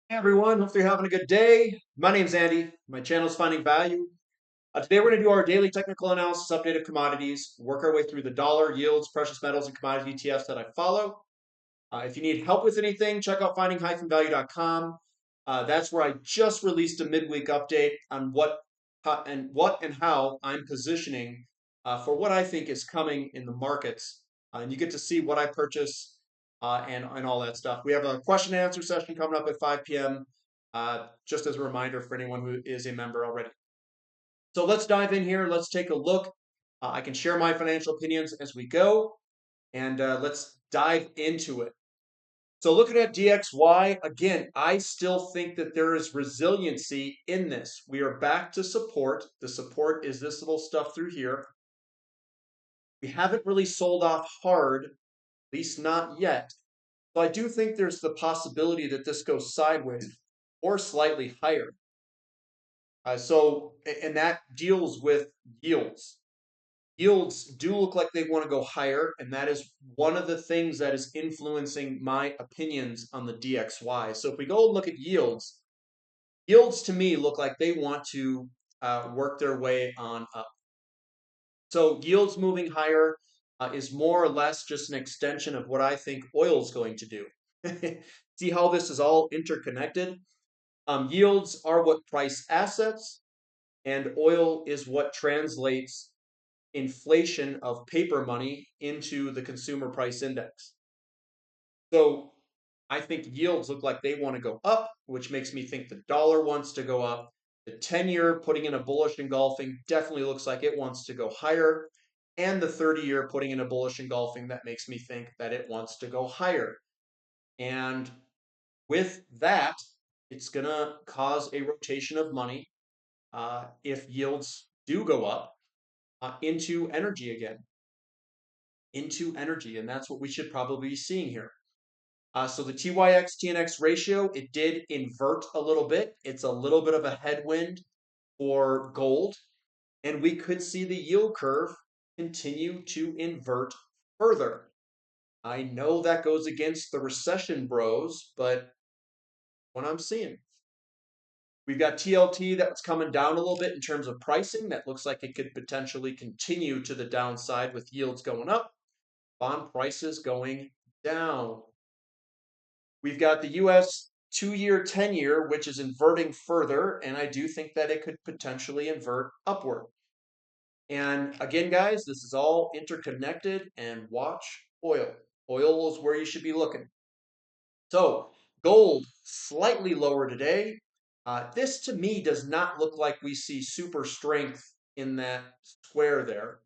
Hey everyone, hopefully you're having a good day. My name's Andy. My channel is Finding Value. Today we're going to do our daily technical analysis update of commodities, work our way through the dollar, yields, precious metals, and commodity ETFs that I follow. If you need help with anything, check out finding-value.com. That's where I just released a midweek update on what and how I'm positioning for what I think is coming in the markets. And you get to see what I purchase and all that stuff. We have a question and answer session coming up at 5 p.m. Just as a reminder for anyone who is a member already. So let's dive in here. Let's take a look. I can share my financial opinions as we go, and let's dive into it. So looking at DXY, again, I still think that there is resiliency in this. We are back to support. The support is this little stuff through here. We haven't really sold off hard, at least not yet. So I do think there's the possibility that this goes sideways or slightly higher. And that deals with yields. Yields do look like they want to go higher, and that is one of the things that is influencing my opinions on the DXY. So if we go and look at yields, yields to me look like they want to work their way on up. So yields moving higher is more or less just an extension of what I think oil is going to do. See how this is all interconnected? Yields are what price assets, and oil is what translates inflation of paper money into the consumer price index. So I think yields look like they want to go up, which makes me think the dollar wants to go up. The 10-year putting in a bullish engulfing definitely looks like it wants to go higher. And the 30-year putting in a bullish engulfing, that makes me think that it wants to go higher. And with that, it's going to cause a rotation of money if yields do go up into energy again. Into energy. And that's what we should probably be seeing here. So the TYX TNX ratio, it did invert a little bit. It's a little bit of a headwind for gold. And we could see the yield curve continue to invert further. I know that goes against the recession bros, but what I'm seeing. We've got TLT that's coming down a little bit in terms of pricing. That looks like it could potentially continue to the downside with yields going up, bond prices going down. We've got the US 2-year, 10-year, which is inverting further, and I do think that it could potentially invert upward. And again, guys, this is all interconnected, and watch oil. Oil is where you should be looking. So gold slightly lower today. This to me does not look like we see super strength in that square there.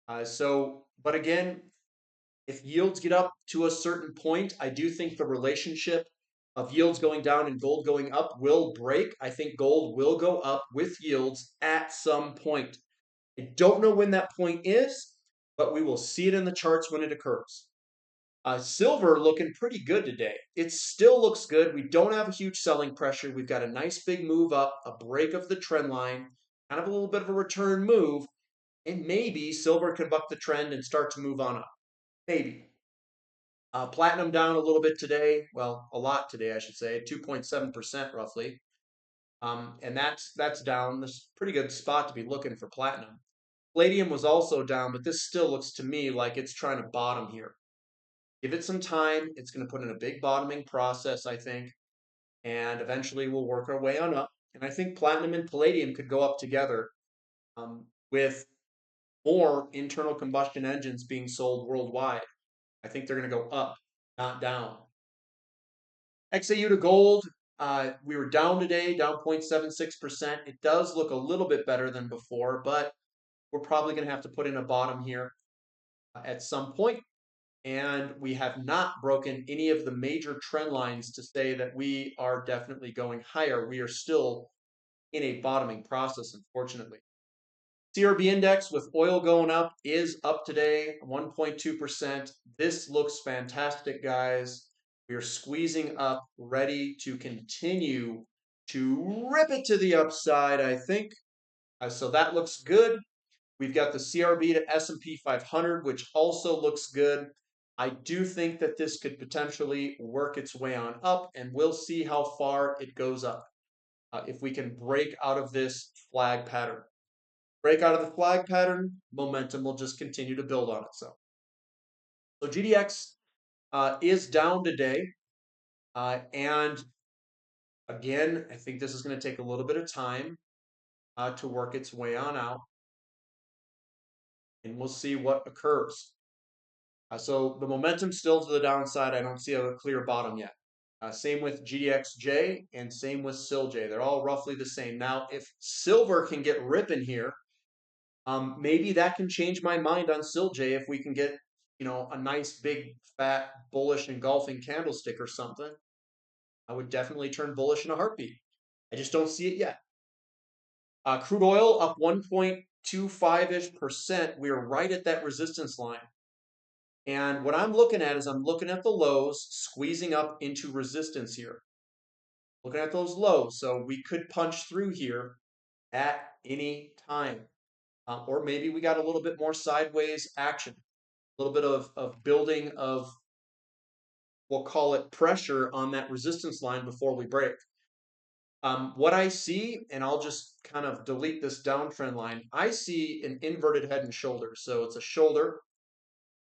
But again, if yields get up to a certain point, I do think the relationship of yields going down and gold going up will break. I think gold will go up with yields at some point. I don't know when that point is, but we will see it in the charts when it occurs. Silver looking pretty good today. It still looks good. We don't have a huge selling pressure. We've got a nice big move up, a break of the trend line, kind of a little bit of a return move, and maybe silver can buck the trend and start to move on up. Maybe. Platinum down a little bit today. Well, a lot today, I should say, 2.7% roughly. And that's down. This is a pretty good spot to be looking for platinum. Palladium was also down, but this still looks to me like it's trying to bottom here. Give it some time. It's going to put in a big bottoming process, I think, and eventually we'll work our way on up. And I think platinum and palladium could go up together with more internal combustion engines being sold worldwide. I think they're going to go up, not down. XAU to gold, we were down today, down 0.76%. It does look a little bit better than before, but we're probably going to have to put in a bottom here at some point. And we have not broken any of the major trend lines to say that we are definitely going higher. We are still in a bottoming process, unfortunately. CRB index with oil going up is up today, 1.2%. This looks fantastic, guys. We are squeezing up, ready to continue to rip it to the upside, I think. So that looks good. We've got the CRB to S&P 500, which also looks good. I do think that this could potentially work its way on up, and we'll see how far it goes up. If we can break out of this flag pattern. Break out of the flag pattern, momentum will just continue to build on itself. So GDX is down today. And again, I think this is going to take a little bit of time to work its way on out. And we'll see what occurs. So the momentum still to the downside. I don't see a clear bottom yet. Same with GDXJ and same with SILJ. They're all roughly the same. Now, if silver can get ripping here, maybe that can change my mind on SILJ if we can get, a nice big fat bullish engulfing candlestick or something. I would definitely turn bullish in a heartbeat. I just don't see it yet. Crude oil up 1.25-ish%. We're right at that resistance line. And what I'm looking at is I'm looking at the lows squeezing up into resistance here. Looking at those lows. So we could punch through here at any time. Or maybe we got a little bit more sideways action. A little bit of building of, we'll call it pressure on that resistance line before we break. What I see, and I'll just kind of delete this downtrend line, I see an inverted head and shoulders. So it's a shoulder,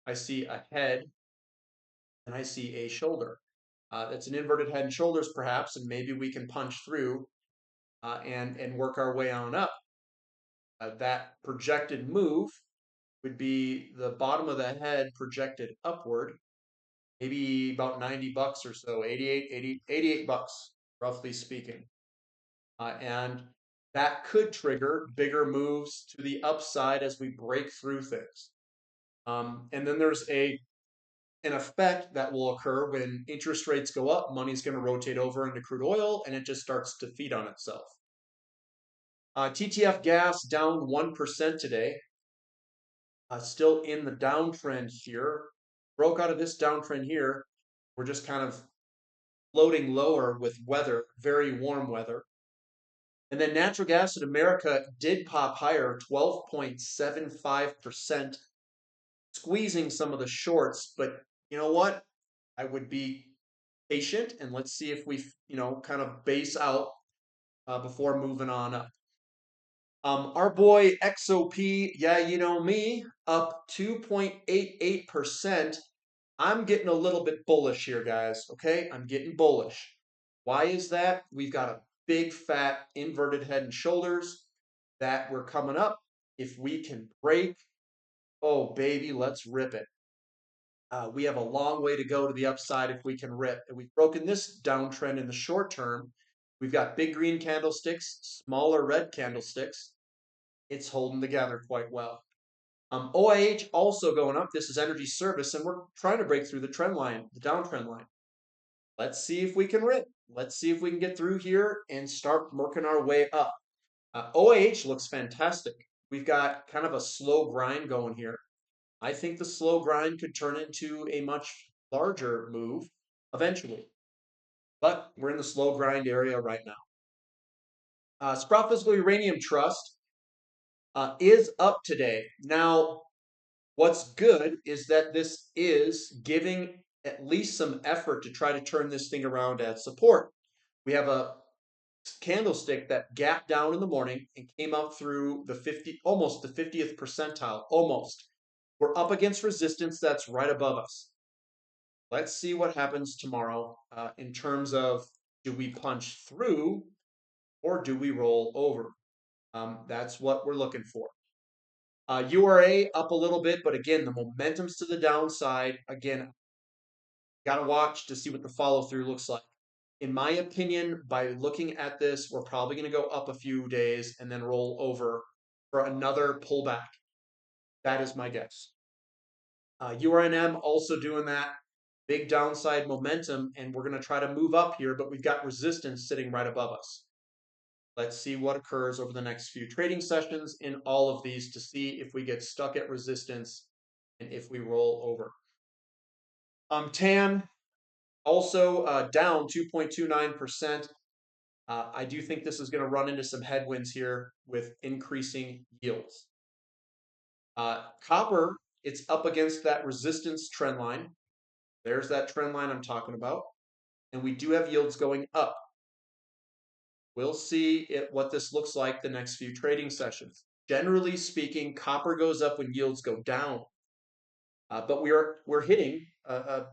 I see a head, and I see a shoulder. It's an inverted head and shoulders perhaps, and maybe we can punch through and work our way on up. That projected move would be the bottom of the head projected upward, maybe about 90 bucks or so, 88 bucks, roughly speaking. And that could trigger bigger moves to the upside as we break through things. And then there's an effect that will occur when interest rates go up, money's going to rotate over into crude oil, and it just starts to feed on itself. TTF gas down 1% today. Still in the downtrend here. Broke out of this downtrend here. We're just kind of floating lower with weather, very warm weather. And then natural gas in America did pop higher, 12.75%, squeezing some of the shorts. But you know what? I would be patient and let's see if we, kind of base out before moving on up. Our boy XOP, yeah, you know me, up 2.88%. I'm getting a little bit bullish here, guys. Okay, I'm getting bullish. Why is that? We've got a big fat inverted head and shoulders that we're coming up. If we can break, oh baby, let's rip it. We have a long way to go to the upside if we can rip. And we've broken this downtrend in the short term. We've got big green candlesticks, smaller red candlesticks. It's holding together quite well. OIH also going up. This is energy service, and we're trying to break through the trend line, the downtrend line. Let's see if we can rip. Let's see if we can get through here and start working our way up. OIH looks fantastic. We've got kind of a slow grind going here. I think the slow grind could turn into a much larger move eventually. But we're in the slow grind area right now. Sprott Physical Uranium Trust is up today. Now, what's good is that this is giving at least some effort to try to turn this thing around at support. We have a candlestick that gapped down in the morning and came up through the almost the 50th percentile, almost. We're up against resistance that's right above us. Let's see what happens tomorrow in terms of do we punch through or do we roll over? That's what we're looking for. URA up a little bit, but again, the momentum's to the downside. Again, got to watch to see what the follow through looks like. In my opinion, by looking at this, we're probably going to go up a few days and then roll over for another pullback. That is my guess. URNM also doing that. Big downside momentum, and we're going to try to move up here, but we've got resistance sitting right above us. Let's see what occurs over the next few trading sessions in all of these to see if we get stuck at resistance and if we roll over. TAN also down 2.29%. I do think this is going to run into some headwinds here with increasing yields. Copper, it's up against that resistance trend line. There's that trend line I'm talking about. And we do have yields going up. We'll see what this looks like the next few trading sessions. Generally speaking, copper goes up when yields go down. But we're hitting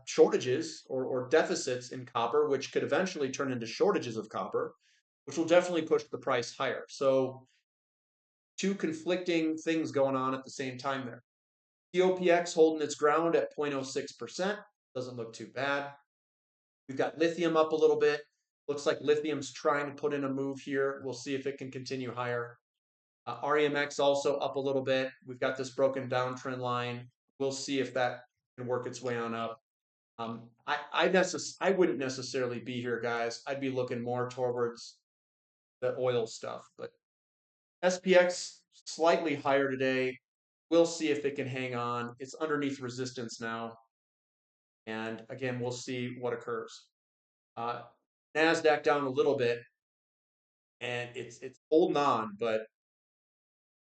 shortages or deficits in copper, which could eventually turn into shortages of copper, which will definitely push the price higher. So two conflicting things going on at the same time there. COPX holding its ground at 0.06%. Doesn't look too bad. We've got lithium up a little bit. Looks like lithium's trying to put in a move here. We'll see if it can continue higher. REMX also up a little bit. We've got this broken down trend line. We'll see if that can work its way on up. I wouldn't necessarily be here, guys. I'd be looking more towards the oil stuff. But SPX slightly higher today. We'll see if it can hang on. It's underneath resistance now. And again, we'll see what occurs. NASDAQ down a little bit. And it's holding on, but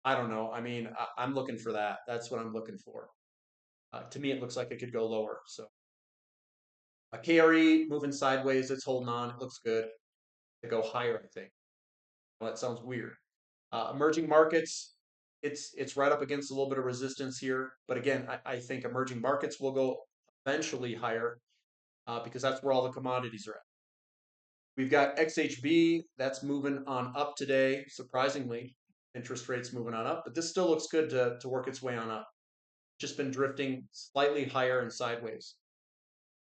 I don't know. I mean, I'm looking for that. That's what I'm looking for. To me, it looks like it could go lower. So a KRE moving sideways. It's holding on. It looks good. To go higher, I think. Well, that sounds weird. Emerging markets, it's right up against a little bit of resistance here. But again, I think emerging markets will go eventually higher because that's where all the commodities are at. We've got XHB, that's moving on up today, surprisingly. Interest rates moving on up, but this still looks good to work its way on up. Just been drifting slightly higher and sideways.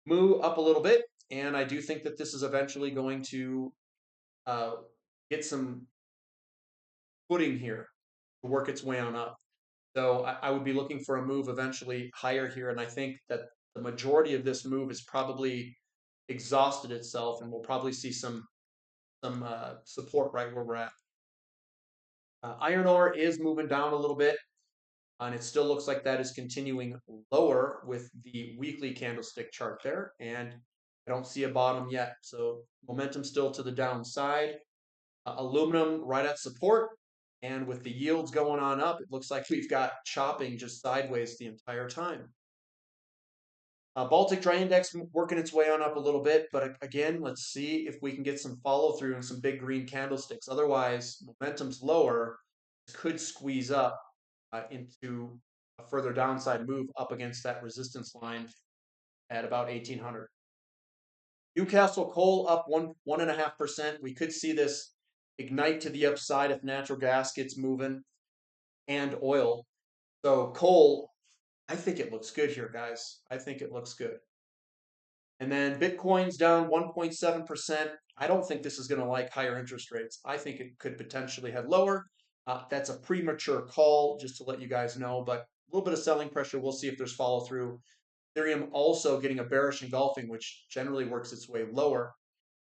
Moo up a little bit, and I do think that this is eventually going to get some footing here to work its way on up. So I would be looking for a move eventually higher here, and I think that the majority of this move has probably exhausted itself, and we'll probably see some support right where we're at. Iron ore is moving down a little bit, and it still looks like that is continuing lower with the weekly candlestick chart there, and I don't see a bottom yet. So momentum still to the downside. Aluminum right at support, and with the yields going on up, it looks like we've got chopping just sideways the entire time. Baltic Dry Index working its way on up a little bit, but again, let's see if we can get some follow through and some big green candlesticks. Otherwise, momentum's lower, could squeeze up into a further downside move up against that resistance line at about 1800. Newcastle coal up 1.5%. We could see this ignite to the upside if natural gas gets moving and oil. So coal, I think it looks good here, guys. I think it looks good. And then Bitcoin's down 1.7%. I don't think this is going to like higher interest rates. I think it could potentially head lower. That's a premature call, just to let you guys know, but a little bit of selling pressure. We'll see if there's follow through. Ethereum also getting a bearish engulfing, which generally works its way lower.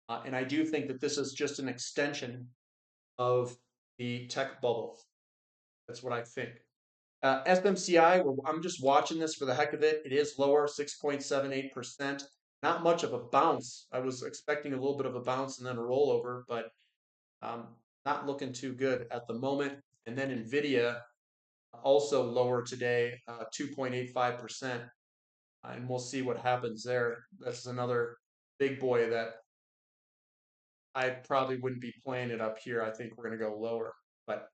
And I do think that this is just an extension of the tech bubble. That's what I think. SMCI, I'm just watching this for the heck of it. It is lower, 6.78%. Not much of a bounce. I was expecting a little bit of a bounce and then a rollover, but not looking too good at the moment. And then NVIDIA also lower today, 2.85%. And we'll see what happens there. That's another big boy that I probably wouldn't be playing it up here. I think we're going to go lower. But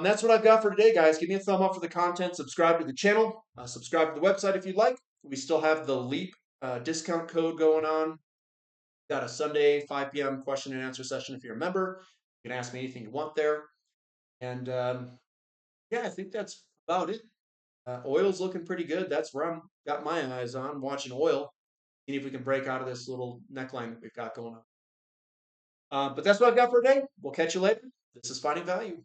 that's what I've got for today, guys. Give me a thumb up for the content. Subscribe to the channel. Subscribe to the website if you'd like. We still have the LEAP discount code going on. Got a Sunday 5 p.m. question and answer session if you're a member. You can ask me anything you want there. And yeah, I think that's about it. Oil's looking pretty good. That's where I'm got my eyes on, watching oil. See if we can break out of this little neckline that we've got going on. But that's what I've got for today. We'll catch you later. This is Finding Value.